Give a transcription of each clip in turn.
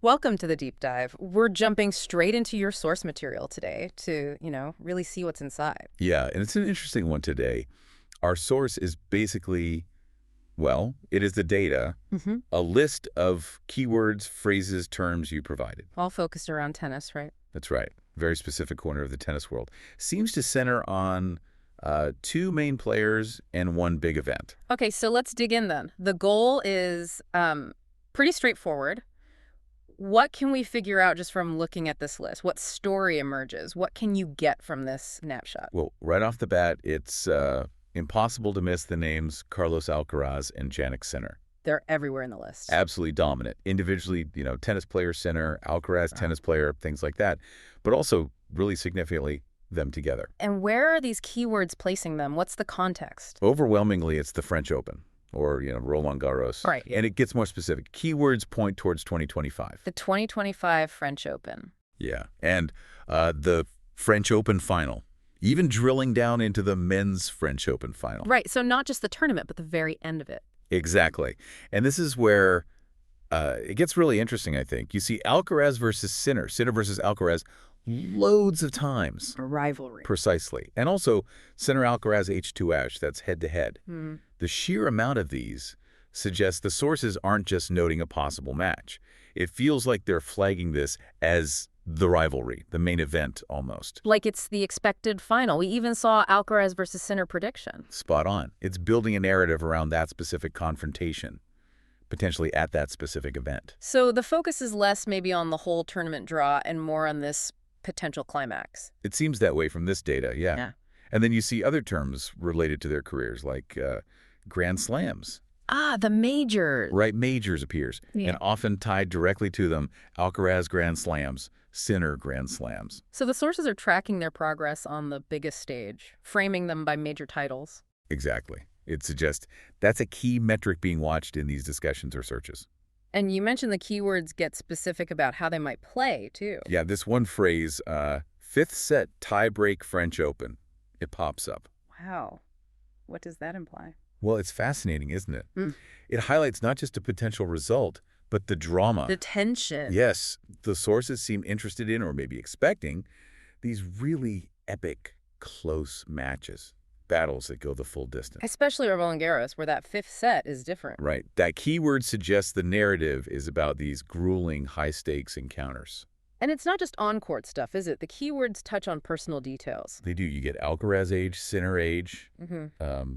Welcome to the deep dive. We're jumping straight into your source material today to, really see what's inside. Yeah, and it's an interesting one today. Our source is basically, well, it is the data, hmm a list of keywords, phrases, terms you provided. All focused around tennis, right? That's right. Very specific corner of the tennis world. Seems to center on two main players and one big event. Okay, so let's dig in then. The goal is pretty straightforward. What can we figure out just from looking at this list? What story emerges? What can you get from this snapshot? Well, right off the bat, it's impossible to miss the names Carlos Alcaraz and Jannik Sinner. They're everywhere in the list. Absolutely dominant. Individually, tennis player, Sinner, Alcaraz, tennis player, things like that. But also, really significantly, them together. And where are these keywords placing them? What's the context? Overwhelmingly, it's the French Open or, Roland Garros. Right. And it gets more specific. Keywords point towards 2025. The 2025 French Open. Yeah. And the French Open final, even drilling down into the men's French Open final. Right, so not just the tournament, but the very end of it. Exactly. And this is where it gets really interesting, I think. You see Alcaraz versus Sinner, Sinner versus Alcaraz, loads of times. A rivalry. Precisely. And also Sinner Alcaraz H2H, that's head-to-head. Hmm. The sheer amount of these suggests the sources aren't just noting a possible match. It feels like they're flagging this as the rivalry, the main event almost. Like it's the expected final. We even saw Alcaraz versus Sinner prediction. Spot on. It's building a narrative around that specific confrontation, potentially at that specific event. So the focus is less maybe on the whole tournament draw and more on this potential climax. It seems that way from this data, yeah. Yeah. And then you see other terms related to their careers, like Grand Slams. Ah, the majors. Right, majors appears, Yeah. and often tied directly to them, Alcaraz Grand Slams, Sinner Grand Slams. So the sources are tracking their progress on the biggest stage, framing them by major titles. Exactly. It suggests that's a key metric being watched in these discussions or searches. And you mentioned the keywords get specific about how they might play, too. Yeah, this one phrase, fifth set tie-break French Open, it pops up. Wow. What does that imply? Well, it's fascinating, isn't it? Mm. It highlights not just a potential result, but the drama. The tension. Yes, the sources seem interested in, or maybe expecting, these really epic, close matches, battles that go the full distance. Especially Roland Garros, where that fifth set is different. Right. That keyword suggests the narrative is about these grueling, high-stakes encounters. And it's not just on-court stuff, is it? The keywords touch on personal details. They do. You get Alcaraz age, Sinner age, Mm-hmm.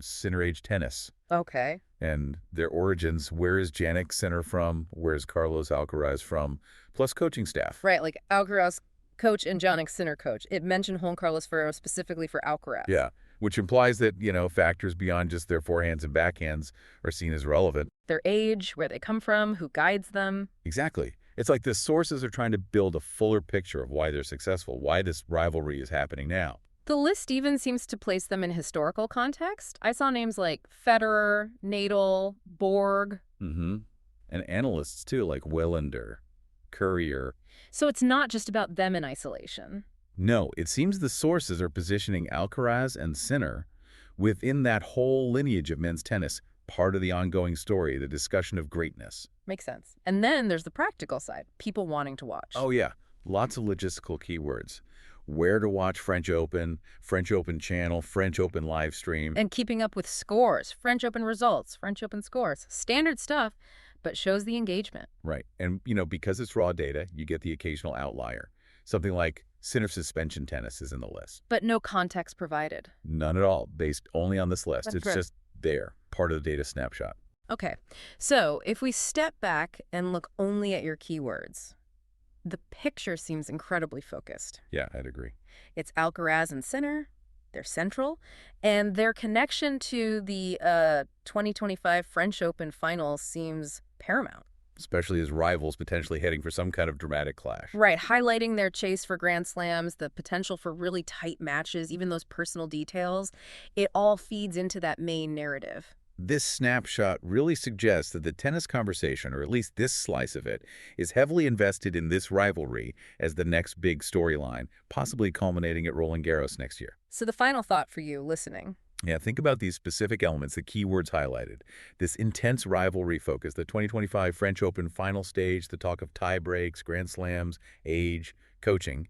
Sinner age tennis. Okay. And their origins, where is Jannik Sinner from, where's Carlos Alcaraz from, plus coaching staff. Right, like Alcaraz coach and Jannik Sinner coach. It mentioned Juan Carlos Ferrero specifically for Alcaraz. Yeah, which implies that, factors beyond just their forehands and backhands are seen as relevant. Their age, where they come from, who guides them. Exactly. It's like the sources are trying to build a fuller picture of why they're successful, why this rivalry is happening now. The list even seems to place them in historical context. I saw names like Federer, Nadal, Borg. Mm-hmm. And analysts, too, like Willander, Courier. So it's not just about them in isolation. No, it seems the sources are positioning Alcaraz and Sinner within that whole lineage of men's tennis, part of the ongoing story, the discussion of greatness. Makes sense. And then there's the practical side, people wanting to watch. Oh, yeah. Lots of logistical keywords. Where to watch French Open channel, French Open live stream. And keeping up with scores, French Open results, French Open scores. Standard stuff, but shows the engagement. Right. And, because it's raw data, you get the occasional outlier. Something like Sinner suspension tennis is in the list. But no context provided. None at all, based only on this list. That's It's right. just there, part of the data snapshot. Okay, so if we step back and look only at your keywords, the picture seems incredibly focused. Yeah, I'd agree. It's Alcaraz and Sinner, they're central, and their connection to the 2025 French Open final seems paramount. Especially as rivals potentially heading for some kind of dramatic clash. Right, highlighting their chase for Grand Slams, the potential for really tight matches, even those personal details, it all feeds into that main narrative. This snapshot really suggests that the tennis conversation, or at least this slice of it, is heavily invested in this rivalry as the next big storyline, possibly culminating at Roland Garros next year. So the final thought for you listening. Yeah, think about these specific elements, the keywords highlighted. This intense rivalry focus, the 2025 French Open final stage, the talk of tie breaks, grand slams, age, coaching.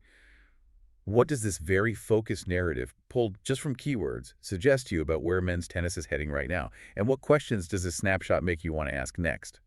What does this very focused narrative, pulled just from keywords, suggest to you about where men's tennis is heading right now? And what questions does this snapshot make you want to ask next?